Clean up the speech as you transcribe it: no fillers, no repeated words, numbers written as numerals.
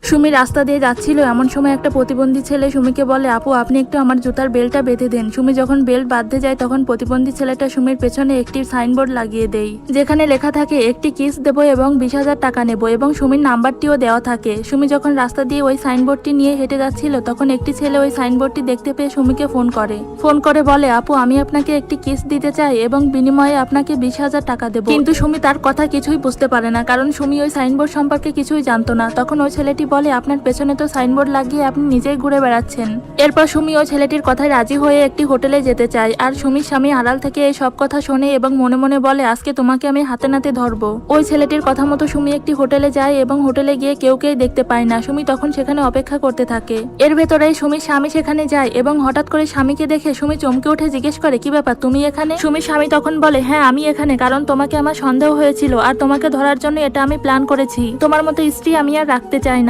সুমি রাস্তা দিয়ে যাচ্ছিল, এমন সময় একটা প্রতিবন্ধী ছেলে সুমিকে বলে, আপু আপনি একটু আমার জুতার বেল্টটা বেঁধে দেন। সুমি যখন বেল্ট বাঁধতে যায় তখন প্রতিবন্ধী ছেলেটা সুমির পেছনে একটি সাইনবোর্ড লাগিয়ে দেয়, যেখানে লেখা থাকে একটি কিস দেবো এবং 20,000 টাকা নেব, এবং সুমির নাম্বারটিও দেওয়া থাকে। সুমি যখন রাস্তা দিয়ে ওই সাইনবোর্ডটি নিয়ে হেঁটে যাচ্ছিল তখন একটি ছেলে ওই সাইনবোর্ডটি দেখতে পেয়ে সুমিকে ফোন করে বলে, আপু আমি আপনাকে একটি কিস দিতে চাই এবং বিনিময়ে আপনাকে 20,000 টাকা দেবো। কিন্তু সুমি তার কথা কিছুই বুঝতে পারে না, কারণ সুমি ওই সাইনবোর্ড সম্পর্কে কিছুই জানতো না। তখন ওই ছেলেটি বলে, আপনার পেছনে তো সাইনবোর্ড লাগিয়ে আপনি নিজেই ঘুরে বেড়াচ্ছেন। এরপর সুমি ওই ছেলেটির কথায় রাজি হয়ে একটি হোটেলে যেতে চায়, আর সুমির স্বামী আড়াল থেকে এই সব কথা শোনে এবং মনে মনে বলে, আজকে তোমাকে আমি হাতে নাতে ধরবো। ওই ছেলেটির কথা মতো সুমি একটি হোটেলে যায় এবং হোটেলে গিয়ে কেউকেই দেখতে পায় না। সুমি তখন সেখানে অপেক্ষা করতে থাকে। এর ভেতরে সুমির স্বামী সেখানে যায় এবং হঠাৎ করে স্বামীকে দেখে সুমি চমকে উঠে জিজ্ঞেস করে, কি ব্যাপার তুমি এখানে? সুমির স্বামী তখন বলে, হ্যাঁ আমি এখানে, কারণ তোমাকে আমার সন্দেহ হয়েছিল আর তোমাকে ধরার জন্য এটা আমি প্ল্যান করেছি। তোমার মতো স্ত্রী আমি আর রাখতে চাই না।